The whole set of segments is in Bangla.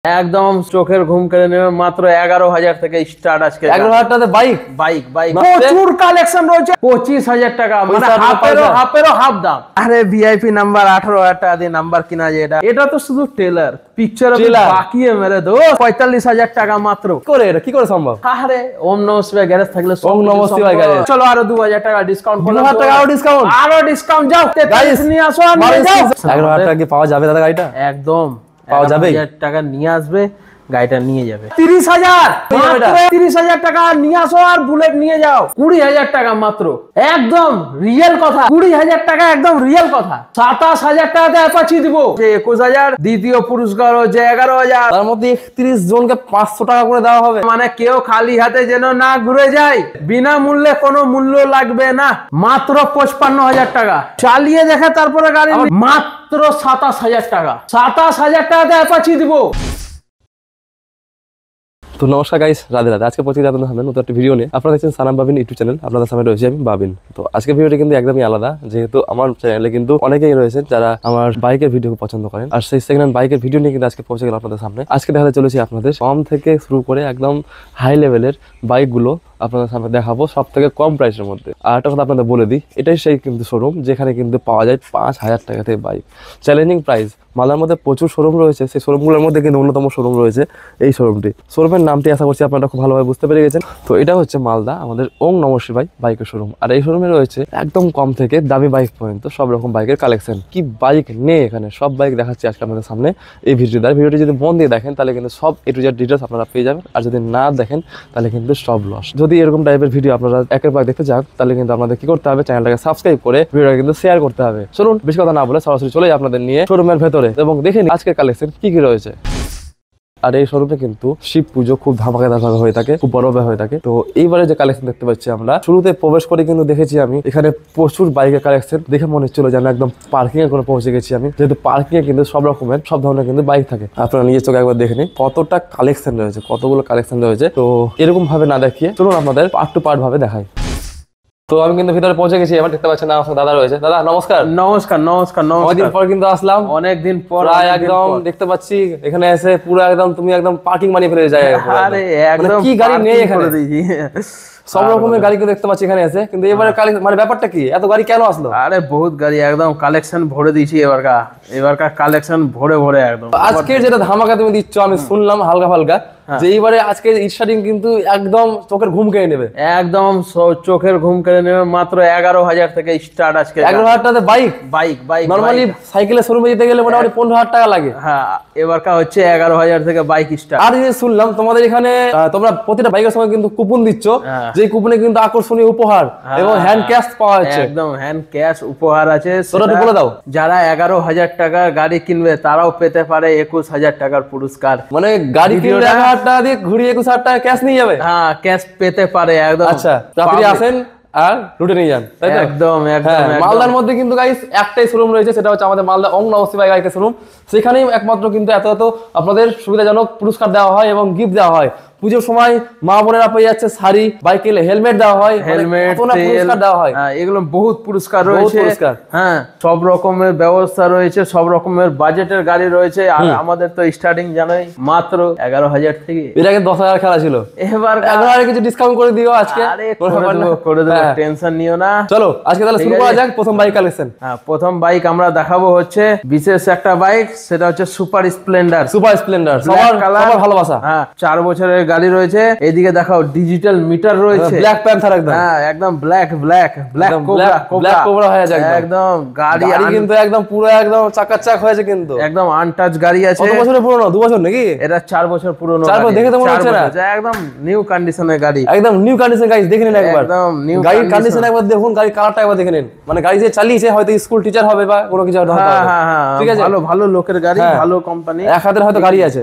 একদম চোখের ঘুম কেড়ে নেবে। মাত্র 11,000 থেকে স্টার্ট। আজকে 11,000 টাকাতে বাইক বাইক বাইক প্রচুর কালেকশন রয়েছে। 25,000 টাকা, মানে হাফেরও হাফ দাম। আরে ভিআইপি নাম্বার 18,000 টাকা দিয়ে নাম্বার কিনা যায়। এটা তো শুধু টেলার, পিকচার বাকি মেরে দো। 45,000 টাকা মাত্র। করে এটা কি করে সম্ভব? আরে ওম নমঃ শিবায় গ্যারেজ থাকলে ওম নমঃ শিবায় গ্যারেজ। চলো আরো 2,000 টাকা ডিসকাউন্ট করলাম। 2,000 টাকা আরো ডিসকাউন্ট যাও। গাইস নিয়ে আসো আর নিয়ে যাও। 11,000 টাকা কি পাওয়া যাবে দাদা গাড়িটা? একদম পাওয়া যাবে। 11,000 টাকা নিয়ে আসবে, গাড়িটা নিয়ে যাবে। 30,000 টাকা নিয়ে আসো আর বুলেট নিয়ে যাও। 20,000 টাকা মাত্র। একদম রিয়েল কথা। 20,000 টাকা একদম রিয়েল কথা। 27,000 টাকাতে অ্যাপাচি দিব। 21,000 দ্বিতীয় পুরস্কার হচ্ছে 11,000। তার মধ্যে 31 জনকে 500 টাকা করে দেওয়া হবে। মানে কেউ খালি হাতে যেন না ঘুরে যায়। বিনামূল্যে কোনো মূল্য লাগবে না। মাত্র 55,000 টাকা। চালিয়ে দেখে তারপরে গাড়ি মাত্র 27,000 টাকা। 27,000 টাকাতে অ্যাপাচি দিব। তো নমস্কার গাইস, রাধে রাধে। আজকে পৌঁছে যাবেন নতুন একটা ভিডিও নিয়ে। আপনারা দেখছেন সানাম বাবিন ইউটিউব চ্যানেল। আপনাদের সামনে রয়েছে আমি বাবিন। তো আজকে ভিডিওটা কিন্তু একদমই আলাদা, যেহেতু আমার চ্যানেলে কিন্তু অনেকেই রয়েছেন যারা আমার বাইকের ভিডিও পছন্দ করেন। আর সেই সেকেন্ড হ্যান্ড বাইকের ভিডিও নিয়ে কিন্তু আজকে পৌঁছে গেল আপনাদের সামনে। আজকে দেখাতে চলেছি আপনাদের কম থেকে শুরু করে একদম হাই লেভেলের বাইকগুলো আপনাদের সামনে দেখাবো, সব থেকে কম প্রাইসের মধ্যে। আর একটা কথা আপনাদের বলে দিই, এটাই সেই কিন্তু শোরুম যেখানে কিন্তু পাওয়া যায় 5,000 টাকা থেকে বাইক। Challenging price. মালদার মধ্যে প্রচুর শোরুম রয়েছে, সেই শোরুমগুলোর মধ্যে কিন্তু অন্যতম শোরুম রয়েছে এই শোরুমটি। শোরুমের নামটি আশা করছি আপনারা খুব ভালোভাবে বুঝতে পেরে গেছেন। তো এটা হচ্ছে মালদা আমাদের ওম নমঃ শিবায় বাইকের শোরুম। আর এই শোরুমে রয়েছে একদম কম থেকে দামি বাইক পর্যন্ত সব রকম বাইকের কালেকশন। কি বাইক নেই এখানে, সব বাইক দেখাচ্ছি আজকে আপনাদের সামনে এই ভিডিওটি যদি মন দিয়ে দেখেন তাহলে কিন্তু সব A to Z ডিটেলস আপনারা পেয়ে যাবেন। আর যদি না দেখেন তাহলে কিন্তু সব লস। যদি এরকম টাইপের ভিডিও আপনারা একের পর দেখতে চান তাহলে কিন্তু আপনাদের কি করতে হবে, চ্যানেলটাকে সাবস্ক্রাইব করে ভিডিওটা কিন্তু শেয়ার করতে হবে। চলুন বেশি কথা না বলে সরাসরি চলে যাই আপনাদের নিয়ে শোরুমের ভেতরে এবং দেখে নিন আজকের কালেকশন কি কি রয়েছে। আর এই শোরুমে কিন্তু শিব পুজো খুব ধামাকাদার ভাবে হয়ে থাকে, খুব বড়ভাবে হয়ে থাকে। তো এইবারে যে কালেকশন দেখতে পাচ্ছি আমরা, শুরুতে প্রবেশ করে কিন্তু দেখেছি আমি এখানে প্রচুর বাইকের কালেকশন। দেখে মনে হচ্ছিল যে আমি একদম পার্কিং এর করে পৌঁছে গেছি আমি, যেহেতু পার্কিং এ কিন্তু সব রকমের সব ধরনের কিন্তু বাইক থাকে। আপনারা নিজের চোখে একবার দেখে নিন কতটা কালেকশন রয়েছে, কতগুলো কালেকশন রয়েছে। তো এরকম ভাবে না দেখিয়ে চলুন আপনাদের পার্ট টু পার্ট ভাবে দেখাই। তো আমি কিন্তু ভিতরে পৌঁছে গেছি। এবার দেখতে পাচ্ছেন আমার দাদা রয়েছে। দাদা নমস্কার। নমস্কার নমস্কার নমস্কার। অনেকদিন পর কিন্তু আসলাম। অনেকদিন পর একদম দেখতে পাচ্ছি এখানে এসে পুরো একদম তুমি একদম পার্কিং বানিয়ে ফেলে যায়। আরে একদম কি গাড়ি নেই এখানে, সব আর রকমের গাড়ি দেখতে পাচ্ছি এখানে এসে। কিন্তু এবারে মানে ব্যাপারটা কি, এত গাড়ি কেন আসলো? আরে বহুত গাড়ি, একদম কালেকশন ভরে দিয়েছি এবারকার কালেকশন ভরে ভরে একদম। আজকে যেটা ধামাকা তুমি দিচ্ছ আমি শুনলাম হালকা ফালকা, যে এইবারে আজকে স্টার্টিং কিন্তু একদম চোখের ঘুম কেড়ে নেবে। একদম চোখের ঘুম কেড়ে নেবে। মাত্র 11,000 থেকে স্টার্ট আজকে। 11,000 টাকাতে বাইক। বাইক বাইক নরমালি সাইকেলের শোরুমে যেতে গেলে মোটামুটি 15,000 টাকা লাগে। হ্যাঁ, এবারকার হচ্ছে 11,000 থেকে বাইক স্টার্ট। আর যে শুনলাম তোমাদের এখানে তোমরা প্রতিটা বাইকের সময় কিন্তু কুপন দিচ্ছ, যে কুপনে কিন্তু আকর্ষণীয় উপহার এবং হ্যান্ড ক্যাশ পাওয়া যাচ্ছে। একদম হ্যান্ড ক্যাশ উপহার আছে। তোরা একটু বলে দাও। যারা 11,000 টাকার গাড়ি কিনবে তারাও পেতে পারে 21,000 টাকার পুরস্কার। মানে গাড়ি কিনলে 11,000 টাকা দিয়ে ঘুরিয়ে 21,000 টাকা ক্যাশ নিয়ে যাবে। হ্যাঁ, ক্যাশ পেতে পারে একদম। আচ্ছা, আপনি আসেন আর লুটে নিয়ে যান, তাই তো? একদম একদম। মালদার মধ্যে কিন্তু গাইস একটাই শোরুম রয়েছে, সেটা হচ্ছে আমাদের মালদা ওম নমঃ শিবায় বাইকের শোরুম। সেখানেই একমাত্র কিন্তু এত আপনাদের সুবিধাজনক পুরস্কার দেওয়া হয় এবং গিফট দেওয়া হয়। পুজোর সময় মা বোনেরা পেয়ে যাচ্ছে শাড়ি, বাইকের হেলমেট দেওয়া হয়, হেলমেট পুরস্কার দেওয়া হয়। এগুলো বহুত পুরস্কার রয়েছে। হ্যাঁ, সব রকমের ব্যবস্থা রয়েছে, সব রকমের বাজেটের গাড়ি রয়েছে। আর আমাদের তো স্টার্টিং জানাই মাত্র 11,000 থেকে। এর আগে 10,000 খেলা ছিল, এবার 11,000 কিছু ডিসকাউন্ট করে দিও আজকে। করে দেবো, টেনশন নিও না। চলো আজকে তাহলে শুরু করা যাক প্রথম বাইক কালেকশন। হ্যাঁ, প্রথম বাইক আমরা দেখাবো হচ্ছে বিশেষ একটা বাইক, সেটা হচ্ছে সুপার স্প্লেন্ডার। সুপার স্প্লেন্ডার সবার ভালোবাসা। হ্যাঁ, 4 বছরের গাড়ি রয়েছে। এইদিকে দেখাও ডিজিটাল মিটার রয়েছে। ব্ল্যাক প্যান্থার একদম। হ্যাঁ, একদম ব্ল্যাক কোবরা হয়ে যায় একদম। গাড়ি কিন্তু একদম পুরো একদম চাকাচাক হয়েছে, কিন্তু একদম আনটাচ গাড়ি আছে। কত বছরের পুরনো? 2 বছর নাকি? এটা 4 বছর পুরনো। 4 বছর দেখে তো মনে হচ্ছে না, একদম নিউ কন্ডিশনের গাড়ি। একদম নিউ কন্ডিশন। গাইস দেখে নিন একবার, একদম নিউ গাড়ির কন্ডিশন একবার দেখুন, গাড়ির কালারটা একবার দেখে নিন। মানে গাড়ি যে চালিয়েছে হয়তো স্কুল টিচার হবে বা কোনো কিছু হবে। ঠিক আছে, ভালো ভালো লোকের গাড়ি, ভালো কোম্পানি। এক হাতের হয়তো গাড়ি আছে।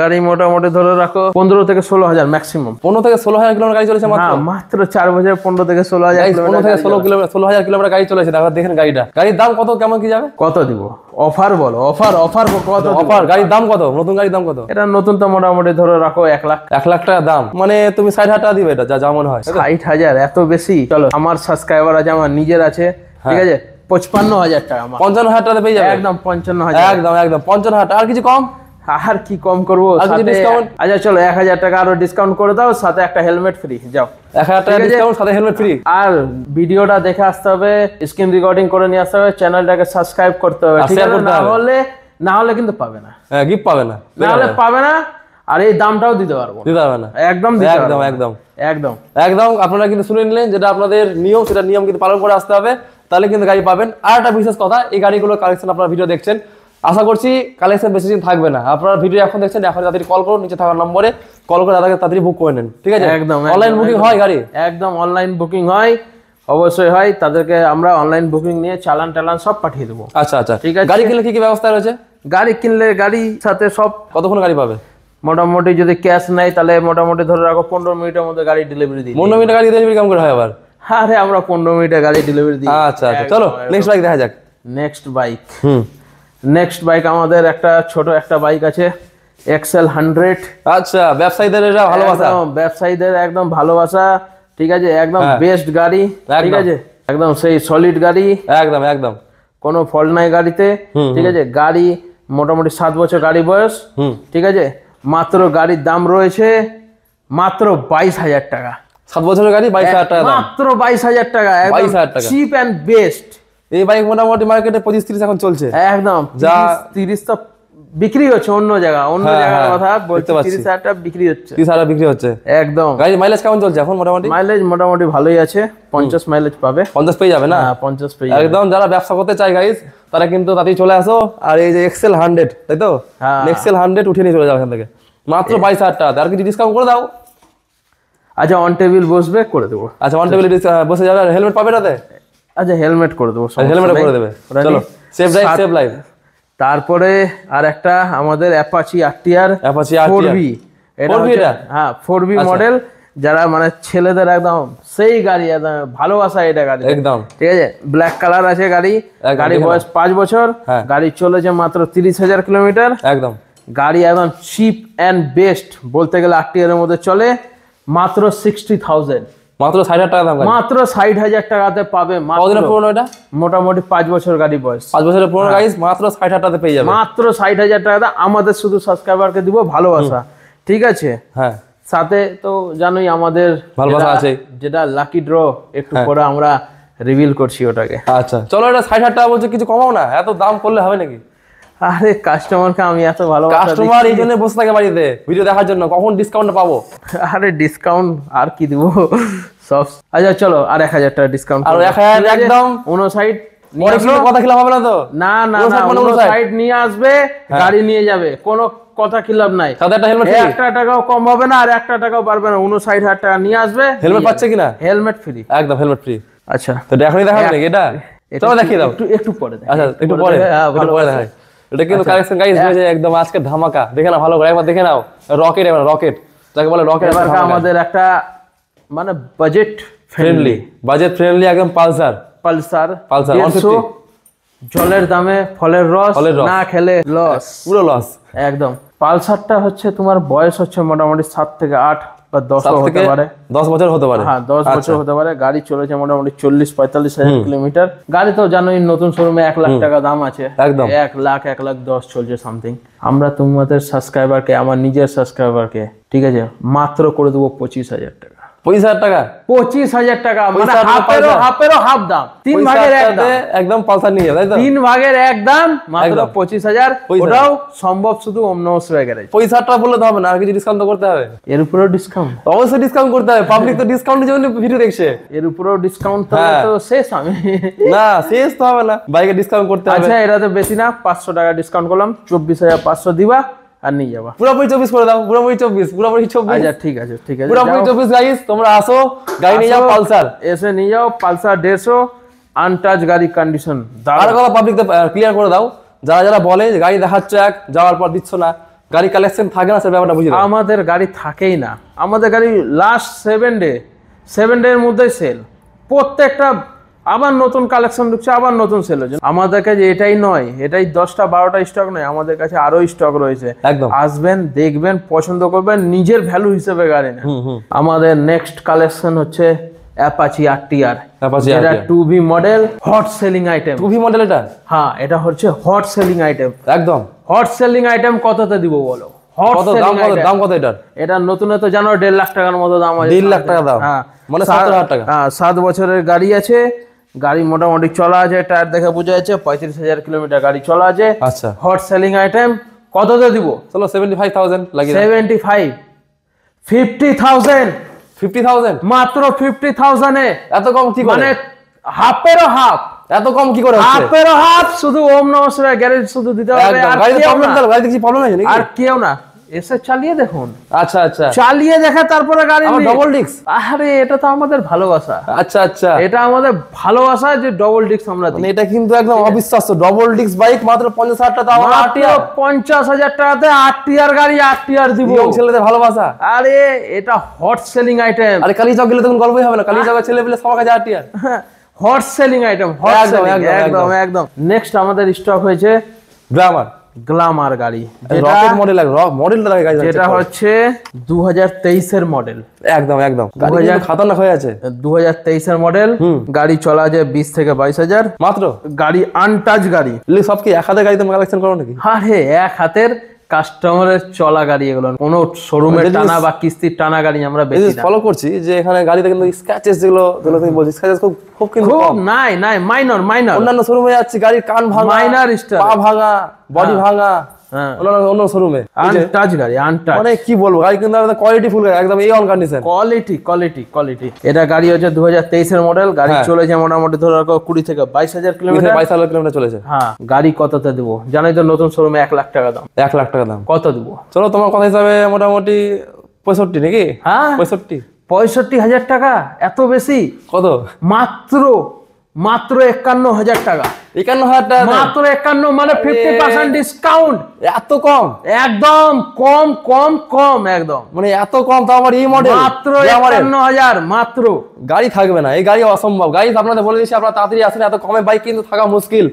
গাড়ি মোটামুটি ধরে রাখো 15 থেকে 16,000 ম্যাক্সিমাম। 15 থেকে 16,000 কিলোমিটার গাড়ি চলেছে মাত্র 4 বছর। 15 থেকে 16,000 কিলোমিটার 16,000 কিলোমিটার গাড়ি চলেছে। তারপর দেখেন গাড়িটা, গাড়ির দাম কত, কেমন কি যাবে? কত দিব? অফার বলো, অফার কত? অফার গাড়ির দাম কত? নতুন গাড়ির দাম কত? এটা নতুন তো মোটামুটি ধরে রাখো 1 লাখ। 1 লাখ টাকা দাম, মানে তুমি 60,000 টাকা দিবে এটা যা মনে হয়। 60,000 এত বেশি? চলো, আমার সাবস্ক্রাইবার আছে, আমার নিজের আছে, ঠিক আছে, 55,000 টাকা। 55,000 টাকা পেয়ে যাবে। একদম 55,000। একদম 55,000 টাকা। আর কিছু কম? আর কি কম করবো, আচ্ছা চলো 1000 টাকা আরো ডিসকাউন্ট করে দাও, সাথে একটা হেলমেট ফ্রি। যাও 1000 টাকা ডিসকাউন্ট, সাথে হেলমেট ফ্রি। আর ভিডিওটা দেখে আসতে হবে, স্ক্রিন রেকর্ডিং করে নিয়ে আসতে হবে, চ্যানেলটাকে সাবস্ক্রাইব করতে হবে, ঠিক আছে? না হলে কিন্তু পাবে না, গিফট পাবে না, না হলে পাবে না। আর এই দামটাও দিতে পারবো না, একদম একদম একদম একদম একদম। আপনারা কিন্তু শুনে নিলেন, যেটা আপনাদের নিয়ম সেটা নিয়ম কিন্তু পালন করে আসতে হবে, তাহলে কিন্তু গাড়ি পাবেন। আর একটা বিশেষ কথা, এই গাড়িগুলোর কালেকশন আপনারা ভিডিও দেখছেন, আশা করছি কালেকশন বেশি দিন থাকবে না। আপনারা ভিডিও এখন দেখছেন, এখন তাড়াতাড়ি কল করুন, নিচে থাকা নম্বরে কল করে দাদাকে তাড়াতাড়ি বুক করে নেন, ঠিক আছে? একদম অনলাইন বুকিং হয় গাড়ি, একদম অনলাইন বুকিং হয়, অবশ্যই হয়। তাদেরকে আমরা অনলাইন বুকিং নিয়ে চালান সব পাঠিয়ে দেবো। আচ্ছা আচ্ছা, ঠিক আছে। গাড়ি কিনলে কি কি ব্যবস্থা রয়েছে? গাড়ি কিনলে গাড়ির সাথে সব, কতক্ষণ গাড়ি পাবে? মোটামুটি যদি ক্যাশ নেয় তাহলে মোটামুটি ধরে রাখো 15 মিনিটের মধ্যে গাড়ি ডেলিভারি দিই। 15 মিনিটে গাড়ি ডেলিভারি কেমন করে হয় আবার? আরে আমরা 15 মিনিটে গাড়ি ডেলিভারি দিই। আচ্ছা আচ্ছা, চলো নেক্সট বাইক দেখা যাক। নেক্সট বাইক আমাদের একটা ছোট একটা বাইক আছে, এক্সেল 100। আচ্ছা, ব্যবসায়ীদের এটা ভালোবাসা, ব্যবসায়ীদের একদম ভালোবাসা, ঠিক আছে? একদম বেস্ট গাড়ি, ঠিক আছে? একদম সেই সলিড গাড়ি, একদম একদম কোনো ফল্ট নাই গাড়িতে, ঠিক আছে? গাড়ি মোটামুটি 7 বছর গাড়ি বয়স, ঠিক আছে? মাত্র গাড়ির দাম রয়েছে মাত্র 22,000 টাকা। 7 বছরের গাড়ি 22,000 টাকা, মাত্র 22,000 টাকা, 22,000 টাকা, চিপ এন্ড বেস্ট। এই বাইক মোটামুটি মার্কেটে 25-30 এখন চলছে, একদম যা 30 তো বিক্রি হচ্ছে অন্য জায়গা, অন্য জায়গার কথা বলতে পারছি। 30,000 টাকা বিক্রি হচ্ছে, 30,000 বিক্রি হচ্ছে একদম। গাড়ি মাইলেজ কেমন চলছে এখন? মাইলেজ মোটামুটি ভালোই আছে, 50 মাইলেজ পাবে। 50 পেয়ে যাবে না? 50 পেয়ে যাবে একদম। যারা ব্যবসা করতে চায় গাইস, তারা কিন্তু তাতেই চলে আসো। আর এই যে এক্সেল 100, তাই তো? এক্সেল 100 উঠে নিয়ে চলে যাও এখান থেকে, মাত্র 22,000 টাকা। আর কিছু ডিসকাউন্ট করে দাও। আচ্ছা, অন টেবিল বসবে করে দেবো। আচ্ছা, অন টেবিল বসে যাবে। আর হেলমেট পাবে নাতে? আচ্ছা, হেলমেট করে দেবো, হেলমেট করে দেবে। চলো, সেভ লাইফ সেভ লাইফ। তারপরে আর একটা আমাদের অ্যাপাচি আরটিআর 4B, এটা হ্যাঁ 4B মডেল। যারা মানে ছেলেদের একদম সেই গাড়ি, একদম ভালোবাসা এটা গাড়ি, একদম ঠিক আছে? ব্ল্যাক কালার আছে গাড়ি, গাড়ি বয়স 5 বছর, গাড়ি চলেছে মাত্র 30,000 কিলোমিটার। একদম গাড়ি একদম চিপ এন্ড বেস্ট বলতে গেলে আরটিআর এর মধ্যে চলে, মাত্র 60,000, মাত্র 60,000 টাকা দাম, মাত্র 60,000 টাকাতে পাবে। কতদিনের পুরনো এটা? মোটামুটি 5 বছর গাড়ি বয়স, 5 বছরের পুরনো গাড়ি, মাত্র 60,000 টাকাতে পেয়ে যাবে, মাত্র 60,000 টাকাতে। আমাদের শুধু সাবস্ক্রাইবারকে দিব ভালোবাসা, ঠিক আছে? হ্যাঁ, সাথে তো জানোই আমাদের ভালোবাসা আছে, যেটা লাকি ড্র একটু পরে আমরা রিভিল করছি ওটাকে। আচ্ছা চলো, এটা 60,000 টাকা বলছে, কিছু কমাও না, এত দাম করলে হবে নাকি? আরে কাস্টমারকে আমি এত ভালোবাসা, কাস্টমার এই জন্য বসে থাকে বাড়িতে ভিডিও দেখার জন্য, কখন ডিসকাউন্ট পাবো? আরে ডিসকাউন্ট আর কি দিব সব। আচ্ছা চলো, আর 1000 টাকা ডিসকাউন্ট, আর 1000 একদম 59 কথা খিলাফ হবে না তো? না না না, 59 নিয়ে আসবে, গাড়ি নিয়ে যাবে, কোনো কথা খিলাফ নাই। সাথে একটা হেলমেট, 1 টাকাও কম হবে না আর 1 টাকাও পারবে না। 59,000 টাকা নিয়ে আসবে, হেলমেট পাচ্ছে কিনা? হেলমেট ফ্রি, একদম হেলমেট ফ্রি। আচ্ছা তো এখনই দেখাবে নাকি এটা? চলো দেখিয়ে দাও, একটু পরে। আচ্ছা একটু পরে, পরে দেখাই। এটা কিন্তু কালেকশন গাইস হয়েছে একদম আজকে ধামাকা, দেখে না ভালো করে একবার দেখে নাও। রকেট, এবার রকেট যাকে বলে, রকেট। আমাদের একটা মানে বাজেট ফ্রেন্ডলি, একদম পালসার 150, জলের দামে ফলের রস, না খেলে লস, পুরো লস একদম। পালসারটা হচ্ছে তোমার বয়স হচ্ছে মোটামুটি 7 থেকে 8 বা 10 হতে পারে, 10 বছর হতে পারে, হ্যাঁ 10 বছর হতে পারে। গাড়ি চলেছে মোটামুটি 40-45,000 কিলোমিটার। গাড়ি তো জানোই নতুন শোরুমে 1 লাখ টাকা দাম আছে, একদম 1,10,000 চলছে সামথিং। আমরা তোমাদের সাবস্ক্রাইবারকে, আমার নিজের সাবস্ক্রাইবারকে, ঠিক আছে, মাত্র করে দেবো 25,000 টাকা। 25,000 টাকা, 25,000 টাকা, মানে হাফেরও হাফ দাম, 3 ভাগের 1 দাম, একদম পালসার নিয়ে যাবে, তাই তো? 3 ভাগের 1 দাম, মাত্র 25,000। ওটাও সম্ভব শুধু ওমনস গ্যারেজ। 25,000 টাকা বললে তো হবে না, আর কিছু ডিসকাউন্ট করতে হবে। এর উপরেও ডিসকাউন্ট, অবশ্যই ডিসকাউন্ট করতে হবে, পাবলিক তো ডিসকাউন্টের জন্য ভিডিও দেখছে। এর উপরেও ডিসকাউন্ট তো শেষ আমি না, শেষ তো হবে না, বাইকে ডিসকাউন্ট করতে হবে। আচ্ছা এটা তো বেশি না, 500 টাকা ডিসকাউন্ট করলাম, 24,500 দিবা আর নিয়ে যাবা। পুরোপুরি 24 করে দাও, পুরোপুরি 24। আচ্ছা ঠিক আছে, পুরোপুরি 24 গাইস, তোমরা আসো, গাড়ি নিয়ে যাও পালসার, এসে নিয়ে যাও পালসার 150, আনটাচ গাড়ি কন্ডিশন। আর কথা পাবলিক ক্লিয়ার করে দাও, যারা বলে যে গাড়ি দেখাচ্ছ এক, যাওয়ার পর দিচ্ছ না, গাড়ি কালেকশন থাকে না, সে ব্যাপারটা বুঝে দাও। আমাদের গাড়ি থাকেই না, আমাদের গাড়ি লাস্ট 7 ডে এর মধ্যে সেল, প্রত্যেকটা আবার নতুন কালেকশন ঢুকছে, আবার নতুন সেল হচ্ছে। আমাদের কাছে এটাই নয়, এটাই 10টা-12টা স্টক নয়, আমাদের কাছে আরো স্টক রয়েছে। আসবেন, দেখবেন, পছন্দ করবেন, নিজের ভ্যালু হিসেবে গাড়ি নেন। আমাদের নেক্সট কালেকশন হচ্ছে অ্যাপাচি আরটিআর, Apache যেটা RTR 2V model, hot selling item. 2V model এটা? হ্যাঁ, এটা হচ্ছে হট সেলিং আইটেম। একদম হট সেলিং আইটেম কততে দিব বলো? কত দাম, দাম কত এটার? এটা নতুনে তো জানো 1.5 লাখ টাকার মতো দাম আছে। 1.5 লাখ টাকা দাম? হ্যাঁ, মানে 70,000 টাকা। হ্যাঁ, 7 বছরের গাড়ি আছে। গাড়ি মোটামুটি চলা আছে, টায়ার দেখে বোঝা যাচ্ছে 35,000 কিলোমিটার গাড়ি চলা আছে। আচ্ছা, হট সেলিং আইটেম কততে দিব? চলো 75,000 লাগিয়ে 75, 50,000, 50,000 মাত্র 50,000 এ। এত কম কি করে? মানে হাফেরও হাফ। এত কম কি করে হচ্ছে? হাফেরও হাফ, শুধু ওম নমঃ শিবায় গ্যারেজ শুধু দিতে হবে। একদম। আর গাড়িতে কেউ প্রবলেম না। তাহলে গাড়িতে কি প্রবলেম আছে নাকি? আর কেউ না, এসে চালিয়ে দেখুন। আচ্ছা আচ্ছা, চালিয়ে দেখে তারপরে গাড়ি আমার নিন। Double disc? আরে এটা তো আমাদের ভালোবাসা। আচ্ছা আচ্ছা, এটা আমাদের ভালোবাসা যে ডবল ডিস্ক আমরা দিই। মানে এটা কিন্তু একদম অবিশ্বাস্য। ডবল ডিস্ক বাইক মাত্র 50,000 টাকা, দাম মাত্র আরটিআর। 50,000 টাকাতে আরটিআর গাড়ি, আরটিআর দিব। ইয়ং ছেলেদের ভালোবাসা। আরে এটা হট সেলিং আইটেম। আরে কালীচক গেলে তখন গল্পই হবে না, কালীচকের ছেলে পেলে সবার কাছে RTR. Hot selling item, hot একদম, সেলিং, একদম, একদম একদম। নেক্সট আমাদের স্টক হয়েছে গ্ল্যামার, গ্ল্যামার গাড়ি, রকেট মডেল, মডেলটা লাগে গাড়ি, যেটা হচ্ছে 2023 এর মডেল। একদম একদম, গাড়ি কিন্তু খাতারনাক হয়ে আছে। 2023 এর মডেল, গাড়ি চলা যায় 20 থেকে 22,000 মাত্র। গাড়ি আনটাচ গাড়ি। সব কি এক হাতে গাড়ি তুমি কালেকশন করো নাকি? আরে এক হাতের কাস্টমারের চলা গাড়ি এগুলো, কোনো শোরুমের টানা বা কিস্তির টানা গাড়ি আমরা বেশি না। ফলো করছি যে এখানে গাড়িতে কিন্তু স্ক্র্যাচেস যেগুলো তুমি বলছিস, স্ক্র্যাচেস খুব খুব কিন্তু খুব কম। নাই নাই, মাইনর মাইনর। অন্যান্য শোরুমে যাচ্ছি গাড়ির কান ভাঙা, মাইনর স্টার, পা ভাঙা, বডি ভাঙা, হ্যাঁ, অন্য শোরুমে আনটাচ গাড়ি, আনটাচ। মানে কি বলবো, গাড়ি কিন্তু কোয়ালিটি ফুল, একদম এই on condition, quality quality quality. এটা গাড়ি হচ্ছে 2023 এর মডেল। গাড়ি চলেছে মোটামুটি ধরে রাখো 20 থেকে 22,000 কিলোমিটার। 22,000 কিলোমিটার চলেছে। হ্যাঁ, গাড়ি কততে দিব জানোই তো, নতুন শোরুমে 1 লাখ টাকা দাম। 1 লাখ টাকা দাম? কত দিব? চলো তোমার কথা হিসাবে মোটামুটি 65 নাকি? হ্যাঁ, 65,000 টাকা? এত বেশি? কত? মাত্র 51,000 টাকা। 51,000 টাকা মাত্র 51, মানে 50% ডিসকাউন্ট। এত কম? একদম কম কম কম, একদম মানে এত কম, তাও আবার এই মডেল। মাত্র 51,000 মাত্র। গাড়ি থাকবে না, এই গাড়ি অসম্ভব। গাড়ি আপনাদের বলে দিচ্ছি, আপনারা তাড়াতাড়ি আসেন, এত কমে বাইক কিন্তু থাকা মুশকিল।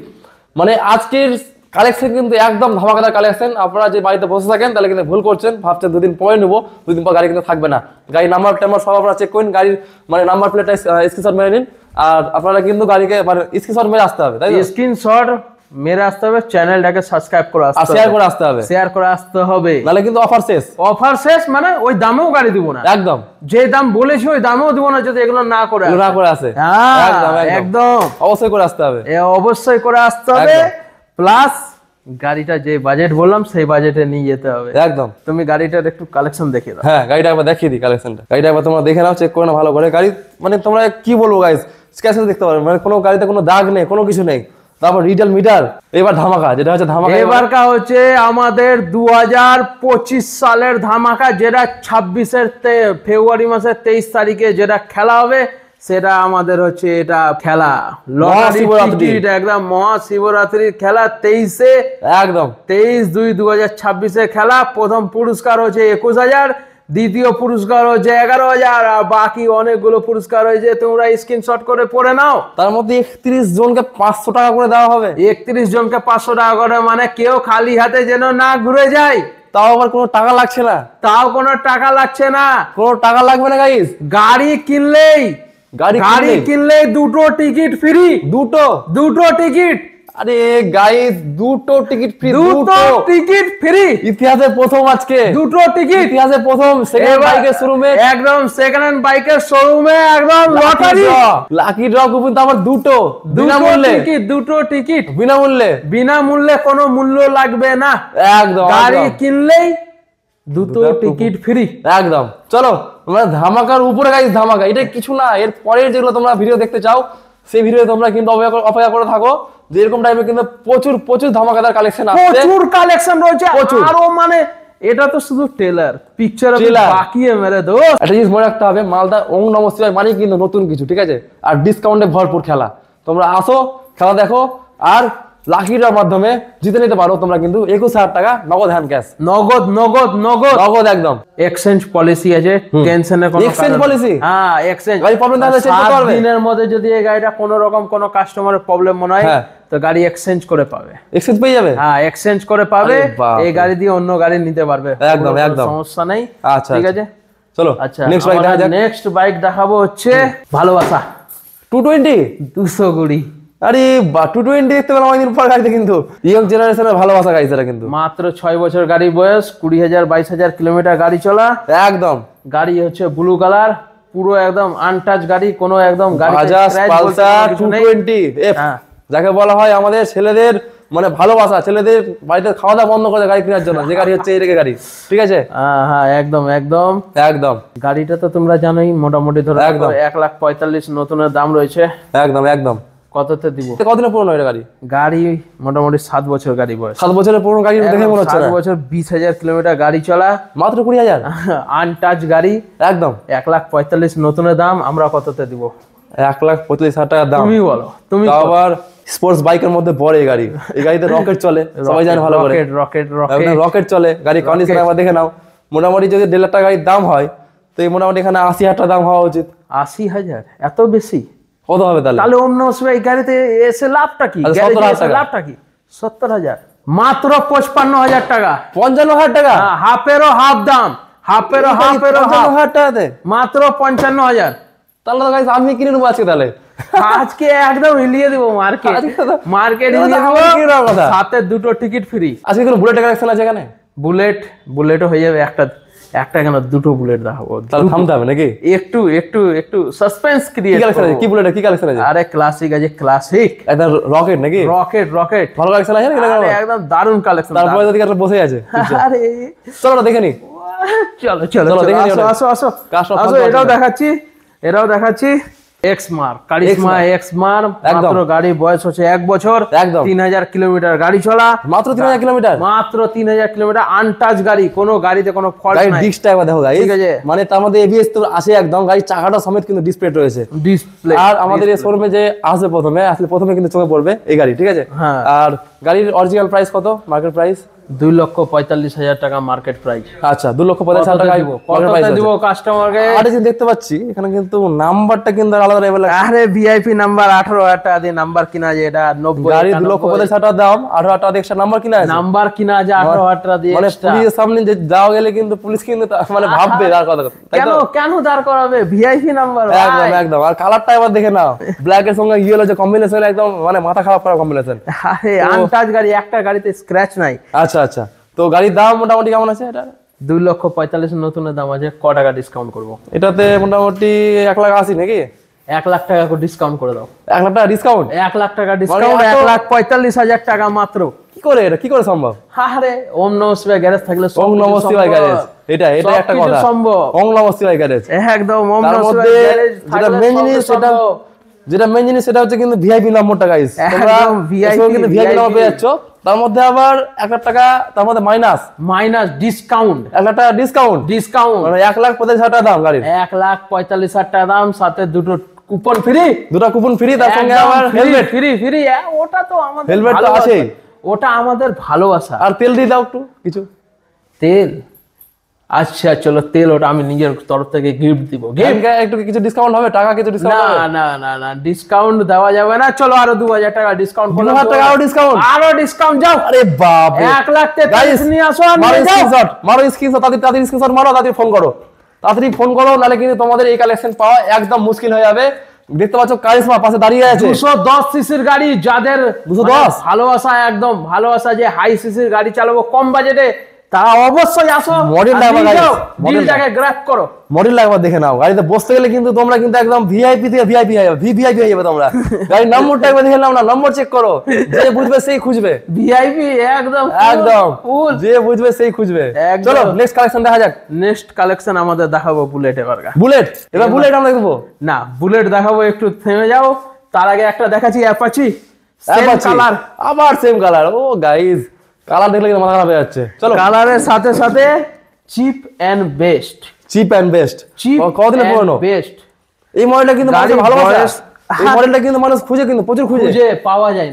মানে আজকের কালেকশন কিন্তু একদম ধামাকাদার কালেকশন। আপনারা যে বাড়িতে বসে থাকেন তাহলে কিন্তু ভুল করছেন, ভাবছেন 2 দিন পরে নেবো, 2 দিন পর গাড়ি কিন্তু থাকবে না। গাড়ির নাম্বার টাম্বার সব আপনারা চেক করুন, গাড়ির মানে নাম্বার প্লেটটা স্ক্রিনশট মেরে নিন। আর আপনারা কিন্তু গাড়িকে মানে স্ক্রিনশট মেরে আসতে হবে, তাই তো? স্ক্রিনশট মেরে আসতে হবে, চ্যানেলটাকে সাবস্ক্রাইব করে আসতে হবে, শেয়ার করে আসতে হবে, শেয়ার করে আসতে হবে। নাহলে কিন্তু অফার শেষ। অফার শেষ, মানে ওই দামেও গাড়ি দিব না। একদম যে দাম বলেছি ওই দামেও দিব না, যদি এগুলো না করে আসে। না করে আসে। হ্যাঁ, একদম একদম অবশ্যই করে আসতে হবে, অবশ্যই করে আসতে হবে। প্লাস গাড়িটা যে বাজেট বললাম সেই বাজেটে নিয়ে যেতে হবে। একদম। তুমি গাড়িটার একটু কালেকশন দেখে দাও। হ্যাঁ, গাড়িটা একবার দেখিয়ে দিই কালেকশনটা। গাড়িটা একবার তোমরা দেখে নাও, চেক করে নাও ভালো করে। গাড়ি মানে তোমরা কি বলবো গাইস, স্ক্র্যাচেস দেখতে পারবে, মানে কোনো গাড়িতে কোনো দাগ নেই, কোনো কিছু নেই। তারপর রিটেল মিটার। এবার ধামাকা, যেটা হচ্ছে ধামাকা, এবারটা হচ্ছে আমাদের 2025 সালের ধামাকা, যেটা 26 ফেব্রুয়ারি মাসের 23 তারিখে যেটা খেলা হবে, সেটা আমাদের হচ্ছে এটা খেলা লটারি টিকিট, একদম মহাশিবরাত্রির খেলা 23-এ, একদম 23/2/2026 খেলা। প্রথম পুরস্কার হচ্ছে 21,000, দ্বিতীয় পুরস্কার হচ্ছে 11,000, আর বাকি অনেকগুলো পুরস্কার হয়েছে, তোমরা স্ক্রিনশট করে পড়ে নাও। তার মধ্যে 31 জনকে 500 টাকা করে দেওয়া হবে। 31 জনকে 500 টাকা করে, মানে কেউ খালি হাতে যেন না ঘুরে যায়। তাও আবার কোনো টাকা লাগছে না, তাও কোনো টাকা লাগছে না, কোনো টাকা লাগবে না গাইস। গাড়ি কিনলেই দুটো টিকিট ফ্রি। দুটো টিকিট। আরে গাইস, দুটো টিকিট ফ্রি, দুটো টিকিট ফ্রি। ইতিহাসে প্রথম, আজকে দুটো টিকিট, ইতিহাসে প্রথম। সেকেন্ড বাইকের শোরুমে, একদম সেকেন্ড হ্যান্ড বাইকের শোরুমে, একদম লটারি লাকি ড্র কুপন। তো আবার দুটো বিনামূল্যে টিকিট, দুটো টিকিট বিনামূল্যে, কোনো মূল্য লাগবে না। একদম, গাড়ি কিনলেই দুটো টিকিট ফ্রি। একদম। চলো তোমরা ধামাকার উপরে গাইস, ধামাকা। এটা কিছু না, এর পরের যেগুলো তোমরা ভিডিও দেখতে চাও সেই ভিডিও তোমরা কিন্তু অপেক্ষা করে থাকো, যে এরকম টাইপের কিন্তু প্রচুর ধামাকাদার কালেকশন আসছে, প্রচুর কালেকশন রয়েছে আরো। মানে এটা তো শুধু ট্রেলার, পিকচার বাকি মেরে দো। একটা জিনিস মনে রাখতে হবে, মালদা ওম নমঃ শিবায় মানে কিন্তু নতুন কিছু, ঠিক আছে? আর ডিসকাউন্টে ভরপুর খেলা। তোমরা আসো, খেলা দেখো, আর লাকি ড্রর মাধ্যমে জিতে নিতে পারো তোমরা কিন্তু 21,000 টাকা নগদ হ্যান্ড ক্যাশ। নগদ একদম। এক্সচেঞ্জ পলিসি আছে, টেনশনের কোনো এক্সচেঞ্জ পলিসি? হ্যাঁ, এক্সচেঞ্জ। গাড়ি প্রবলেম থাকলে চেক করতে পারবে। 7 দিনের মধ্যে যদি এই গাড়িটা কোনো রকম কোনো কাস্টমারের প্রবলেম মনে হয়, তো গাড়ি এক্সচেঞ্জ করে পাবে। এক্সচেঞ্জ পেয়ে যাবে? হ্যাঁ, এক্সচেঞ্জ করে পাবে। এই গাড়ি দিয়ে অন্য গাড়ি নিতে পারবে, একদম, সমস্যা নেই। আচ্ছা, ঠিক আছে। চলো আচ্ছা নেক্সট বাইক দেখা যাক। নেক্সট বাইক দেখাবো হচ্ছে ভালোবাসা 220 220। আরে 220 দেখতে পেলাম অনেকদিন পর গাড়িতে, কিন্তু ইয়ং জেনারেশনের ভালোবাসা গাড়ি এটা কিন্তু মাত্র 6 বছর গাড়ি বয়স, 20,000 22,000 কিলোমিটার গাড়ি চলা একদম। গাড়ি হচ্ছে ব্লু কালার, পুরো একদম আনটাচ গাড়ি, কোনো একদম গাড়ি বাজাজ পালসার 220 এফ, যাকে বলা হয় আমাদের ছেলেদের মানে ভালোবাসা, ছেলেদের বাড়িতে খাওয়া দাওয়া বন্ধ করে গাড়ি কেনার জন্য যে গাড়ি হচ্ছে এই গাড়ি, ঠিক আছে? হ্যাঁ একদম একদম একদম। গাড়িটা তো তোমরা জানোই মোটামুটি ধরো 1,45,000 নতুনের দাম রয়েছে। একদম একদম। কততে দিব? কতদিনের পুরনো এটা গাড়ি? গাড়ি মোটামুটি 7 বছর গাড়ি বয়স। 7 বছরের পুরনো গাড়ি দেখে মনে হচ্ছে 7 বছর 20,000 কিলোমিটার গাড়ি চলা, মাত্র 20,000 আনটাচ গাড়ি একদম। 1,45,000 নতুনের দাম, আমরা কততে দিব? 1,45,000 টাকা দাম। তুমি বলো, তুমি আবার স্পোর্টস বাইকের মধ্যে পড়ে এই গাড়ি, এই গাড়িতে রকেট চলে, সবাই জানে ভালো করে। রকেট রকেট চলে গাড়ি, কন্ডিশন একবার দেখে নাও। মোটামুটি যদি 1.5 লাখ টাকা গাড়ির দাম হয় তো এই মোটামুটি এখানে 80,000 টাকা দাম হওয়া উচিত। 80,000 এত বেশি? কত হবে তাহলে? তাহলে অন্য এই গাড়িতে এসে লাভটা কি? 70,000 লাভটা কি? 70,000 মাত্র 55,000 টাকা। 55,000 টাকা? হাফেরও হাফ দাম, হাফেরও হাফ 55,000 টাকাতে মাত্র 55,000। তাহলে তো গাইস আমি কিনে নেবো আজকে, তাহলে আজকে একদম হিলিয়ে দিব মার্কেট হিলিয়ে দিব, সাথে 2টো টিকিট ফ্রি। আজকে কোনো বুলেট কালেকশন আছে এখানে? বুলেটও হয়ে যাবে, একটা কেন 2টো বুলেট দেখাবো। তাহলে থামতে হবে নাকি? একটু একটু একটু সাসপেন্স ক্রিয়েট। কি কালেকশন আছে? কি বুলেট, কি কালেকশন আছে? আরে ক্লাসিক আছে, ক্লাসিক একদম রকেট নাকি? রকেট ভালো কালেকশন আছে নাকি? একদম দারুন কালেকশন। তারপরে যদি একটা বসে আছে, আরে চলো না দেখে নি। চলো চলো দেখে নি। আসো আসো আসো, এটাও দেখাচ্ছি এক্সমার, কারিশমা এক্সমার। মাত্র গাড়ি বয়স হচ্ছে 1 বছর, 3,000 কিলোমিটার গাড়ি চলা। মাত্র 3,000 কিলোমিটার? মাত্র 3,000 কিলোমিটার, আনটাচ গাড়ি, কোনো গাড়িতে কোনো ফল্ট নাই। গাড়ির ডিস্কটা একবার দেখো গাইস, ঠিক আছে? মানে তার মধ্যে এবিএস তো আছে একদম, গাড়ির চাকাটা সমেত কিন্তু ডিসপ্লে রয়েছে, ডিসপ্লে। আর আমাদের এই শোরুমে যে আসবে প্রথমে কিন্তু চোখে পড়বে এই গাড়ি, ঠিক আছে? হ্যাঁ। আর গাড়ির অরিজিনাল প্রাইস কত, মার্কেট প্রাইস? 2,45,000 টাকা মার্কেট প্রাইস। আচ্ছা 2,45,000 টাকা কততে দিব কাস্টমারকে? আরে যে দেখতে পাচ্ছি এখানে কিন্তু নাম্বারটা কিন্তু আলাদা লেভেল। আরে ভিআইপি নাম্বার 18,000 টাকা দিয়ে নাম্বার কিনা যায়, এটা 90। গাড়ি 2,45,000 টাকা দাম, 18,000 টাকা দিয়ে এক্সট্রা নাম্বার কিনা আছে, নাম্বার কিনা আছে 18,000 টাকা দিয়ে। মানে পুলিশের সামনে যে যাওয়া গেলে কিন্তু পুলিশ কিন্তু মানে ভাববে তার কথা, তাই তো? কেন দাঁড় করাবে? ভিআইপি নাম্বার একদম একদম। আর কালারটা এবার দেখে নাও, ব্ল্যাক এর সঙ্গে ইয়েলো যে কম্বিনেশন, একদম মানে মাথা খারাপ করা কম্বিনেশন। আরে আনটাচ গাড়ি, একটা গাড়িতে স্ক্র্যাচ নাই। আচ্ছা আচ্ছা, তো গাড়ির দাম মোটামুটি কেমন আছে এটা? 2,45,000 নতুনের দাম আছে। ক টাকা ডিসকাউন্ট করবো? এটাতে মোটামুটি 1,80,000 নাকি? 1 লাখ টাকা করে ডিসকাউন্ট করে দাও। 1 লাখ টাকা ডিসকাউন্ট? 1 লাখ টাকা ডিসকাউন্ট, 1,45,000 টাকা মাত্র। কি করে এটা, কি করে সম্ভব? আরে ওম নমঃ শিবায় গ্যারেজ থাকলে ওম নমঃ শিবায় গ্যারেজ, এটা একটা কথা সম্ভব। ওম নমঃ শিবায় গ্যারেজ একদম ওম নমঃ শিবায় গ্যারেজ। যেটা মেইন জিনিস সেটা হচ্ছে কিন্তু ভিআইপি নম্বরটা গাইস, তোমরা কিন্তু ভিআইপি নম্বর পেয়ে যাচ্ছ, তার মধ্যে আবার 1 লাখ টাকা তার মধ্যে মাইনাস ডিসকাউন্ট, 1 লাখ টাকা ডিসকাউন্ট, মানে 1,45,000 টাকা দাম গাড়ির। 1,45,000 টাকা দাম, সাথে 2টো কুপন ফ্রি, তার সঙ্গে আবার হেলমেট ফ্রি। ওটা তো আমাদের হেলমেট তো আছেই, ওটা আমাদের ভালোবাসা। আর তেল দিয়ে দাও একটু কিছু তেল। আচ্ছা চলো তেল ওটা আমি নিজের তরফ থেকে গিফট দিব। একটু কিছু ডিসকাউন্ট হবে, টাকা কিছু ডিসকাউন্ট হবে? না ডিসকাউন্ট দেওয়া যাবে না। চলো আরো 2,000 টাকা ডিসকাউন্ট করো। 2,000 টাকা আরো ডিসকাউন্ট যাও। আরে বাপ রে, 1,43,000 নিয়ে আসো। মারো স্ক্রিনশট, তাড়াতাড়ি স্ক্রিনশট মারো, তাড়াতাড়ি ফোন করো, নালে কিন্তু তোমাদের এই কালেকশন পাওয়া একদম মুশকিল হয়ে যাবে। দেখতে পাচ্ছ কারিশমা পাশে দাঁড়িয়ে আছে, 210 সিসির গাড়ি, যাদের 210 ভালোবাসা, একদম ভালোবাসা যে হাই সিসির গাড়ি চালাবো কম বাজেটে, তারা অবশ্যই আসো। মডেলটাকে গ্র্যাব করো, মডেলটা একবার দেখে নাও। গাড়িতে বসতে গেলে কিন্তু তোমরা কিন্তু একদম ভিআইপি থেকে ভিআইপি হয়ে যাবে, ভিভিআইপি হয়ে যাবে তোমরা। গাড়ির নম্বরটা একবার দেখে নাও না, নম্বর চেক করো, যে বুঝবে সেই খুঁজবে। ভিআইপি একদম যে বুঝবে সেই খুঁজবে। চলো নেক্সট কালেকশন দেখা যাক। নেক্সট কালেকশন আমাদের দেখাবো বুলেট। এবার বুলেট আমরা দেখবো না, বুলেট দেখাবো, একটু থেমে যাও। তার আগে একটা দেখাচ্ছি অ্যাপাচি, সেম কালার, আবার সেম কালার। ও গাইস, কালার দেখলে কিন্তু মাথা খারাপ হয়ে যাচ্ছে। চলো, কালারের সাথে সাথে চিপ এন্ড বেস্ট। কতদিনের পুরনো? বেস্ট। এই মডেলটা কিন্তু মানুষ ভালোবাসে, এই মডেলটা কিন্তু মানুষ খুঁজে, কিন্তু প্রচুর খুঁজে পাওয়া যায়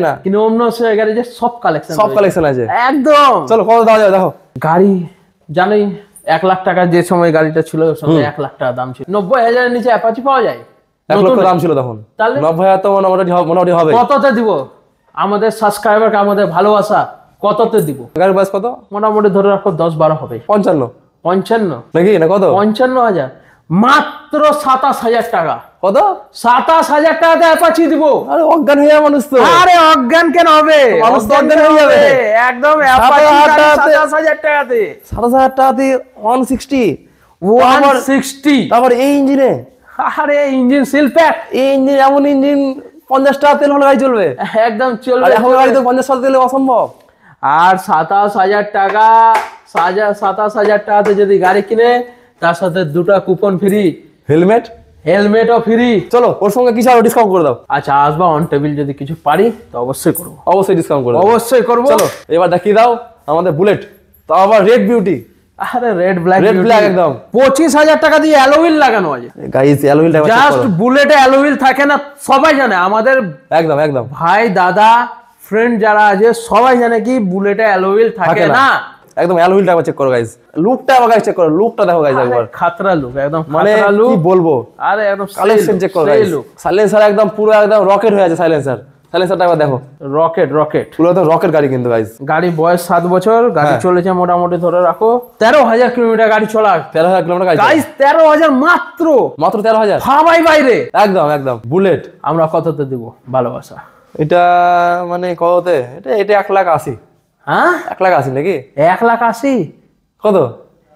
না, কিন্তু অন্য গ্যারেজে সব কালেকশন আছে একদম। চলো কত দেওয়া যাবে দেখো। গাড়ি জানোই 1 লাখ টাকা যে সময় গাড়িটা ছিল, ওই সময় 1 লাখ টাকা দাম ছিল। 90,000 এর নিচে অ্যাপাচি পাওয়া যায়? 1 লক্ষ দাম ছিল তখন। 90,000 তো মোটামুটি হবে। কততে দিব? আমাদের সাবস্ক্রাইবারকে, আমাদের ভালোবাসা, কততে দিব? গাড়ির বয়স কত? মোটামুটি ধরে রাখো 10-12 হবে। 55 55 নাকি না কত? 55,000 মাত্র 27,000 টাকা। কত? 27,000 টাকাতে অ্যাপাচি দিব। আরে অজ্ঞান হয়ে যাবে মানুষ তো। আরে অজ্ঞান কেন হবে, মানুষ তো অজ্ঞান হয়ে যাবে একদম। অ্যাপাচি 27,000 টাকাতে, 27,000 টাকাতে 160 তারপর এই ইঞ্জিনে। আরে ইঞ্জিন সিল প্যাক, এই ইঞ্জিন এমন ইঞ্জিন 50 টাকা তেল হলে গাড়ি চলবে, একদম চলবে। আর এখন গাড়ি তো 50 টাকা তেলে অসম্ভব। আর 27,000 টাকা, 27,000 টাকাতে যদি গাড়ি কিনে তার সাথে 2টা কুপন ফ্রি, হেলমেটও ফ্রি। চলো ওর সঙ্গে কিছু আরো ডিসকাউন্ট করে দাও। আচ্ছা আসবা অন টেবিল, যদি কিছু পারি তো অবশ্যই করবো, অবশ্যই ডিসকাউন্ট করে দাও, অবশ্যই করবো। চলো এবার দেখিয়ে দাও আমাদের বুলেট, তাও আবার রেড বিউটি। আরে রেড ব্ল্যাক একদম 25,000 টাকা দিয়ে অ্যালোউইল লাগানো আছে গাইস। অ্যালোউইলটা জাস্ট বুলেটে অ্যালোউইল থাকে না, সবাই জানে। আমাদের একদম একদম ভাই দাদা ফ্রেন্ড যারা আছে সবাই জানে কি বুলেটে অ্যালোউইল থাকে না। একদম অ্যালোউইলটা চেক করো গাইস, লুকটা আবার গাইস চেক করো, লুকটা দেখো গাইস একবার, খাতরা লুক, একদম মানে কি বলবো। আরে একদম কালেকশন চেক করো গাইস, সাইলেন্সার একদম পুরো একদম রকেট হয়ে আছে। সাইলেন্সারটা একবার দেখো, রকেট পুরো তো রকেট গাড়ি কিন্তু গাইস। গাড়ি বয়স 7 বছর, গাড়ি চলেছে মোটামুটি ধরে রাখো 13,000 কিলোমিটার গাড়ি চলা। 13,000 কিলোমিটার গাইস 13,000 মাত্র 13,000 ভাবাই বাইরে। একদম বুলেট আমরা কততে দেব ভালোবাসা? এটা মানে কততে? এটা 1,80,000। হ্যাঁ 1,80,000 নাকি? 1,80,000 কত?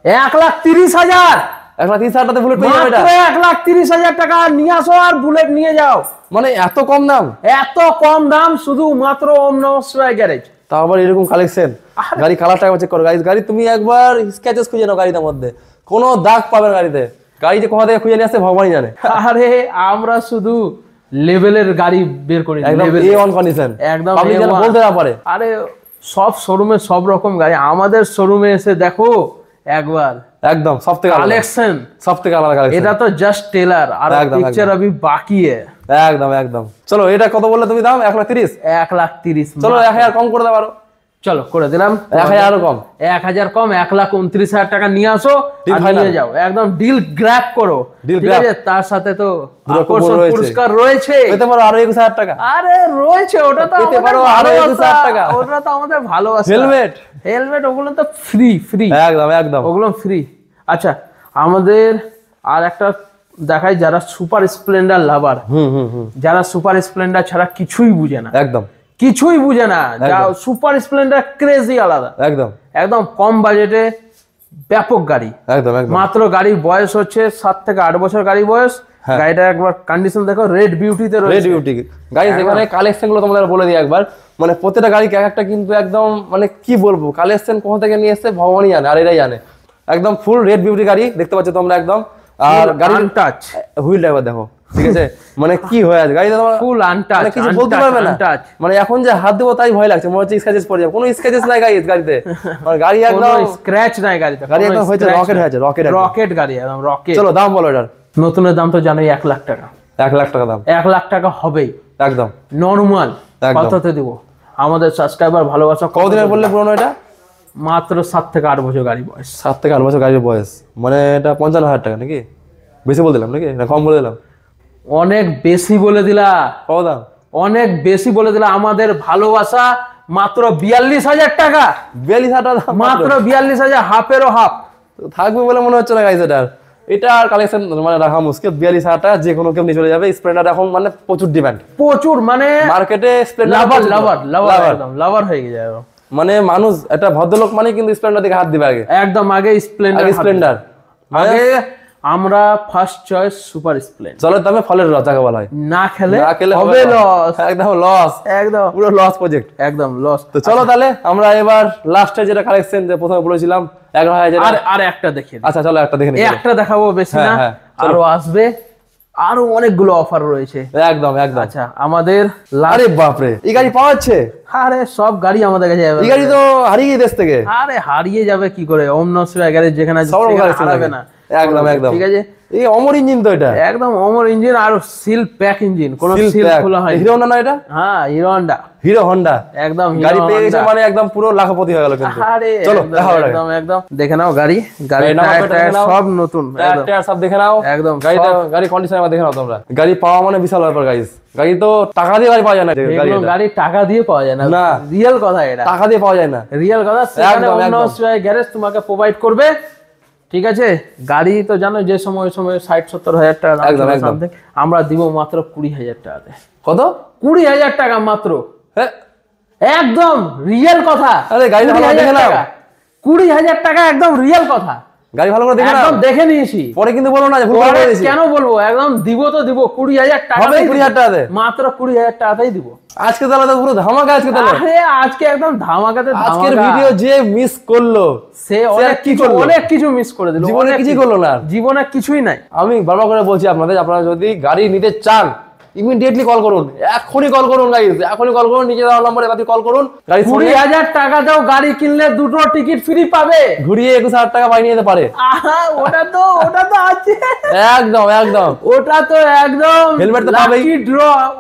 1,30,000। 1,30,000 টাকাতে বুলেট পেয়ে যাবে এটা। 1,30,000 টাকা নিয়ে আসো আর বুলেট নিয়ে যাও। মানে এত কম দাম? এত কম দাম শুধু মাত্র ওম নমঃ শিবায় গ্যারেজ। তাও আবার এরকম কালেকশন। গাড়ি কালারটা একবার চেক করো গাইস। গাড়ি তুমি একবার স্ক্র্যাচেস খুঁজে নাও গাড়িটার মধ্যে, কোনো দাগ পাবে না গাড়িতে। গাড়ি যে কোথা থেকে খুঁজে নিয়ে আসছে ভগবানই জানে। আরে আমরা শুধু লেভেলের গাড়ি বের করি, একদম A1 কন্ডিশন, একদম আপনি যেন বলতে না পারে। আরে সব শোরুমে সব রকম গাড়ি, আমাদের শোরুমে এসে দেখো একবার, একদম সবথেকে কালেকশন, সবথেকে আলাদা কালেকশন। এটা তো জাস্ট টেলার, আর পিকচার अभी বাকি একদম। চলো এটা কত বললে তুমি দাম? 1,30,000। 1,30,000। চলো 1,000 কম করে দাও আরো। চলো করে দিলাম 1,000 আরো কম, 1,000 কম, 1,29,000 টাকা নিয়ে আসো আর নিয়ে যাও। একদম ডিল গ্র্যাব করো, ঠিক আছে? তার সাথে তো পুরস্কার রয়েছে, পেতে পারো আরো 21,000 টাকা। আরে রয়েছে, ওটা তো পেতে পারো আরো 21,000 টাকা। ওটা তো আমাদের ভালোবাসা। হেলমেট ওগুলো তো ফ্রি একদম ওগুলো ফ্রি। আচ্ছা আমাদের আর একটা দেখাই, যারা সুপার স্প্লেন্ডার লাভার, যারা সুপার স্প্লেন্ডার ছাড়া কিছুই বুঝে না, কিছুই বুঝে না, সুপার স্প্লেন্ডার ক্রেজি আলাদা। একদম কম বাজেটে ব্যাপক গাড়ি, মাত্র গাড়ির বয়স হচ্ছে 7 থেকে 8 বছর গাড়ি বয়স। গাড়িটা একবার কন্ডিশন দেখো, রেড বিউটিতে রয়েছে। রেড বিউটি গাইস, এখানে কালেকশন গুলো তোমাদের বলে দিই একবার। মানে প্রত্যেকটা গাড়ি এক একটা কিন্তু একদম মানে কি বলবো, কালেকশন কোথা থেকে নিয়ে এসেছে ভগবানই জানে, আর এরাই জানে। একদম ফুল রেড বিউটি গাড়ি দেখতে পাচ্ছ তোমরা একদম। আর গাড়ি আনটাচ, হুইলটা একবার দেখো, ঠিক আছে? মানে কি হয়ে আছে গাড়িটা, তোমার ফুল আনটাচ, কিছু বলতে পারবে না। মানে এখন যে হাত দেবো তাই ভয় লাগছে, মনে হচ্ছে স্ক্র্যাচেস পড়ে যাবে। কোনো স্ক্র্যাচেস নাই গাড়িতে, মানে গাড়ি একদম স্ক্র্যাচ নাই গাড়িতে, গাড়ি একদম হয়েছে রকেট হয়েছে, রকেট গাড়ি একদম রকেট। চলো দাম বলো এটার। নতুনের দাম তো জানোই 1,00,000 টাকা। 1,00,000 টাকা দাম? 1,00,000 টাকা হবেই একদম নরমাল। কততে দেব? আমাদের সাবস্ক্রাইবার ভালোবাসা। কতদিনের বললে পুরনো এটা? মাত্র 7 থেকে 8 বছর গাড়ি বয়স। 7 থেকে 8 বছর গাড়ির বয়স, মানে এটা 55,000 টাকা নাকি? বেশি বলে দিলাম নাকি, না কম বলে দিলাম? অনেক বেশি বলে দিলা। কত দাম? অনেক বেশি বলে দিলা। আমাদের ভালোবাসা মাত্র 42,000 টাকা। 42,000 টাকা মাত্র 42,000, হাফেরও হাফ থাকবে বলে মনে হচ্ছে না গাইস। এটা আর কালেকশন মানে রাখা মুশকিল। 42,000 টাকা যে কোনো কেউ নিয়ে চলে যাবে। স্প্লেন্ডার এখন মানে প্রচুর ডিমান্ড, প্রচুর, মানে মার্কেটে স্প্লেন্ডার লাভার হয়ে যায়। মানে মানুষ একটা ভদ্রলোক মানে কিন্তু স্প্লেন্ডার দিকে হাত দিবে আগে, একদম আগে স্প্লেন্ডার। আগে আমরা ফার্স্ট চয়েস সুপার স্প্লেন্ডার। চলো তবে ফলের রস যাকে বলা হয়, না খেলে হবে লস, একদম লস, একদম পুরো লস প্রজেক্ট, একদম লস। তো চলো তাহলে আমরা এবার লাস্টে যেটা কালেকশন যে প্রথমে বলেছিলাম 11,000, আর একটা দেখি। আচ্ছা চলো একটা দেখে নিই, একটা দেখাবো, বেশি না, আরো আসবে, আরো অনেকগুলো অফার রয়েছে। একদম। আচ্ছা আমাদের আরে বাপরে, এই গাড়ি পাওয়া যাচ্ছে? আরে সব গাড়ি আমাদের কাছে যাবে। এই গাড়ি তো হারিয়ে গেছে দেশ থেকে। আরে হারিয়ে যাবে কি করে, ওম নমঃ শিবায় গ্যারেজ যেখানে হারাবে না। একদম ঠিক আছে। এই অমর ইঞ্জিন তো, এটা একদম অমর ইঞ্জিন, আর সিল প্যাক ইঞ্জিন, কোন সিল খোলা হয়। হিরো হোন্ডা না এটা? হ্যাঁ হিরো হোন্ডা একদম। গাড়ি পেয়ে গেছে মানে একদম পুরো লাখপতি হয়ে গেল কিন্তু। চলো দেখাও, একদম দেখে নাও গাড়ি টায়ার সব নতুন, টায়ার সব দেখে নাও একদম। গাড়ি কন্ডিশন আবার দেখে নাও তোমরা। গাড়ি পাওয়া মানে বিশাল ব্যাপার গাইস। গাড়ি তো টাকা দিয়ে গাড়ি পাওয়া যায় না, গাড়ি টাকা দিয়ে পাওয়া যায় না, রিয়েল কথা, এটা টাকা দিয়ে পাওয়া যায় না, রিয়েল কথা। সেখানে অন্য গ্যারেজ তোমাকে প্রোভাইড করবে ঠিক আছে, গাড়ি তো জানো যে সময় 60-70 হাজার টাকা something, আমরা দিব মাত্র 20,000 টাকাতে। কত? 20,000 টাকা মাত্র। হ্যাঁ একদম রিয়েল কথা। আরে গাড়ি ভালো করে দেখে নাও। 20,000 টাকা একদম রিয়েল কথা। গাড়ি ভালো করে দেখে নাও। একদম দেখে নিয়েছি। পরে কিন্তু বলো না যে ভুল করে দিয়েছি। কেন বলবো, একদম দিব তো দিব 20,000 টাকা। হবে 20,000 টাকাতে? মাত্র 20,000 টাকাতেই দিব। আজকে তাহলে তো পুরো ধামাকা। আজকে তাহলে আরে আজকে একদম ধামাকাতে ধামাকা। আজকের ভিডিও যে মিস করলো সে অনেক কিছু মিস করে দিল। জীবনে কিছু করলো না, জীবনে কিছুই নাই। আমি বারবার করে বলছি আপনাদের, আপনারা যদি গাড়ি নিতে চান ইমিডিয়েটলি কল করুন, এখনই কল করুন গাইস, এখনই কল করুন, নিচে দেওয়া নম্বরে এবার কল করুন। গাড়ি 20,000 টাকা দাও, গাড়ি কিনলে 2টো টিকিট ফ্রি পাবে, ঘুরিয়ে 21,000 টাকা পাই নিয়ে যেতে পারে। ওটা তো আছে একদম একদম, ওটা তো একদম। হেলমেট তো পাবেই, ড্র,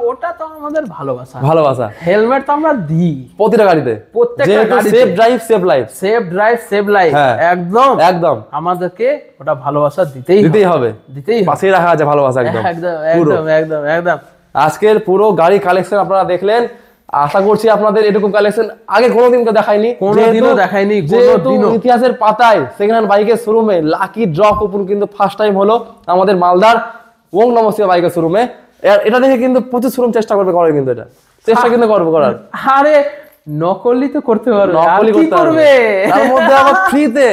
ওটা তো আমাদের ভালোবাসা। হেলমেট তো আমরা দিই প্রতিটা গাড়িতে, প্রত্যেকটা গাড়িতে। Safe drive save life, safe drive save life, একদম একদম আমাদেরকে ওটা ভালোবাসা দিতেই হবে। পাশেই রাখা আছে ভালোবাসা। একদম একদম একদম একদম। আজকের পুরো গাড়ি কালেকশন আপনারা দেখলেন, আশা করছি আপনাদের এরকম কালেকশন আগে কোনোদিন তো দেখায়নি, যেহেতু ইতিহাসের পাতায় সেকেন্ড হ্যান্ড বাইকের শোরুমে লাকি ড্র কুপন কিন্তু ফার্স্ট টাইম হলো আমাদের মালদার ওং নমস্তে বাইকের শোরুমে। এটা দেখে কিন্তু প্রচুর শোরুম চেষ্টা করবে করার, কিন্তু এটা চেষ্টা কিন্তু করবে করার। আরে নকলই তো করতে পারবে, নকলই করতে পারবে, তার মধ্যে আবার ফ্রিতে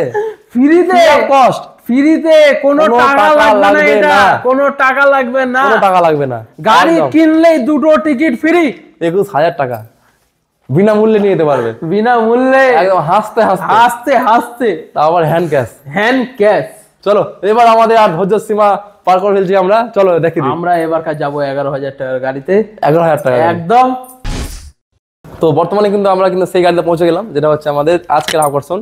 কস্ট, ফ্রিতে, কোনো টাকা লাগবে না, এটা কোনো টাকা লাগবে না, কোনো টাকা লাগবে না। গাড়ি কিনলেই 2টো টিকিট ফ্রি, 21,000 টাকা বিনামূল্যে নিয়ে যেতে পারবে, বিনামূল্যে, একদম হাসতে হাসতে হাসতে হাসতে, তারপর হ্যান্ড ক্যাশ। চলো এবার আমাদের আর ধৈর্য সীমা পার করে ফেলছি আমরা, চলো দেখি আমরা এবার যাবো 11,000 টাকার গাড়িতে। 11,000 টাকা একদম। তো বর্তমানে কিন্তু আমরা কিন্তু সেই গাড়িতে পৌঁছে গেলাম, যেটা হচ্ছে আমাদের আজকের আকর্ষণ।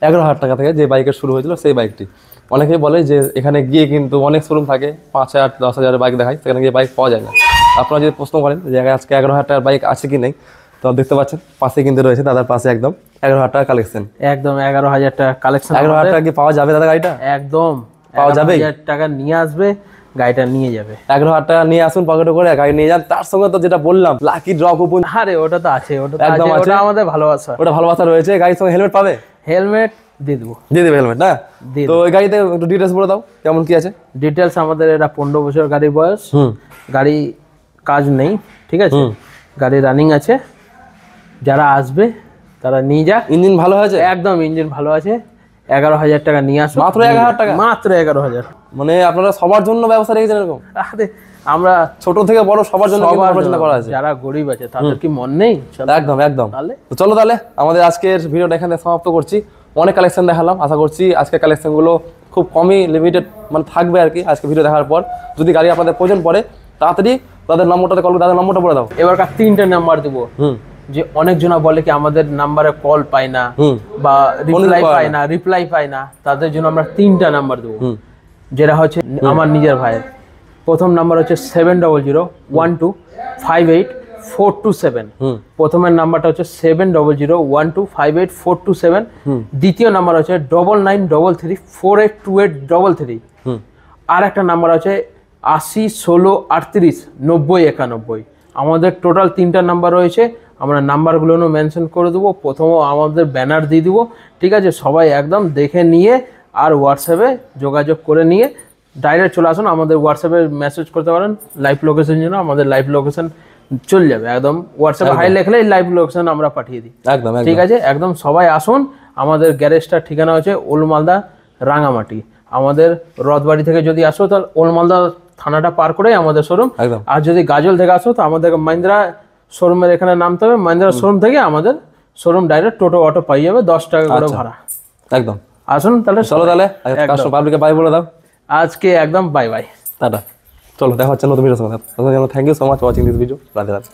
11,000 টাকা থেকে যে বাইকের শুরু হয়েছিল সেই বাইকটি। অনেকেই বলে যে এখানে গিয়ে কিন্তু অনেক শোরুম থাকে, 5,000 10,000 বাইক দেখায়, সেখানে গিয়ে বাইক পাওয়া যায় না। আপনারা যদি প্রশ্ন করেন যে আজকে 11,000 টাকার বাইক আছে কি নেই, তো দেখতে পাচ্ছেন পাশে কিন্তু রয়েছে, দাদার পাশে একদম 11,000 টাকা কালেকশন। একদম 11,000 টাকা কালেকশন। 11,000 টাকা কি পাওয়া যাবে দাদা গাড়িটা? একদম পাওয়া যাবে। 11,000 টাকা নিয়ে আসবে, গাড়িটা নিয়ে যাবে। 11,000 টাকা নিয়ে আসুন পকেটে করে, গাড়ি নিয়ে যান। তার সঙ্গে তো যেটা বললাম লাকি ড্র কুপন, আরে ওটা তো আছে, ওটা একদম আছে, ওটা আমাদের ভালোবাসা, ওটা ভালোবাসা রয়েছে। গাড়ির সঙ্গে হেলমেট পাবে, হেলমেট দিয়ে দেবে হেলমেট না? তো এই গাড়িতে একটু ডিটেলস বলে দাও, কেমন কি আছে ডিটেলস। আমাদের এটা 15 বছর গাড়ি বয়স, গাড়ি কাজ নেই, ঠিক আছে, গাড়ি রানিং আছে। যারা আসবে তারা নিয়ে যাক। ইঞ্জিন ভালো আছে? একদম ইঞ্জিন ভালো আছে। 11,000 টাকা নিয়ে আসো। মাত্র 11,000 টাকা? মাত্র 11,000। মানে আপনারা সবার জন্য ব্যবস্থা রেখেছেন এরকম? আরে আমরা ছোট থেকে বড় সবার জন্য আলোচনা করা আছে। যারা গরিব আছে তাদের কি মন নেই? একদম একদম। তো চলো তাহলে আমাদের আজকের ভিডিওটা এখানে সমাপ্ত করছি। অনেক কালেকশন দেখালাম, আশা করছি আজকের কালেকশনগুলো খুব কমই লিমিটেড মানে থাকবে আর কি। আজকে ভিডিও দেখার পর যদি গাড়ি আপনাদের প্রয়োজন পড়ে, তাড়াতাড়ি তাদের নম্বরটাতে কল, তাদের নম্বরটা বলে দাও। এবার 3টে নাম্বার দেবো। যে অনেকজনা বলে কি আমাদের নাম্বারে কল পাই না বা রিপ্লাই পাই না, তাদের জন্য আমরা 3টা নাম্বার দেবো, যেটা হচ্ছে আমার নিজের ভাইয়ের। প্রথম নাম্বার হচ্ছে 70012584227। প্রথমের নাম্বারটা হচ্ছে 70012584227। দ্বিতীয় নাম্বার হচ্ছে 9933382833। আর একটা নাম্বার আছে 8016389091। আমাদের টোটাল 3টা নাম্বার রয়েছে, আমরা নাম্বারগুলো মেনশন করে দেবো। প্রথমে আমাদের ব্যানার দিয়ে দেবো, ঠিক আছে? সবাই একদম দেখে নিয়ে আর হোয়াটসঅ্যাপে যোগাযোগ করে নিয়ে ডাইরেক্ট চলে আসুন। আমাদের হোয়াটসঅ্যাপে মেসেজ করতে পারেন লাইভ লোকেশন জন্য, আমাদের লাইভ লোকেশন চলে যাবে। একদম হোয়াটসঅ্যাপে হাই লেখলেই লাইভ লোকেশন আমরা পাঠিয়ে দিই, ঠিক আছে? একদম সবাই আসুন। আমাদের গ্যারেজটার ঠিকানা হচ্ছে ওল্ড মালদা রাঙামাটি। আমাদের রথবাড়ি থেকে যদি আসো তাহলে ওল্ড মালদা থানাটা পার করেই আমাদের শোরুম। আর যদি গাজল থেকে আসো তো আমাদের মাহিন্দ্রা শোরুমের এখানে নামতে হবে। মাহিন্দ্রা শোরুম থেকে আমাদের শোরুম ডাইরেক্ট টোটো অটো পাই যাবে, 10 টাকা করে ভাড়া। একদম আসুন তাহলে। চলো তাহলে পাবলিকে বাই বলে দাও আজকে। একদম বাই বাই, টাটা। চলো দেখা হচ্ছে নতুন ভিডিওর সঙ্গে। Thank you so much watching this video. Radhe Radhe.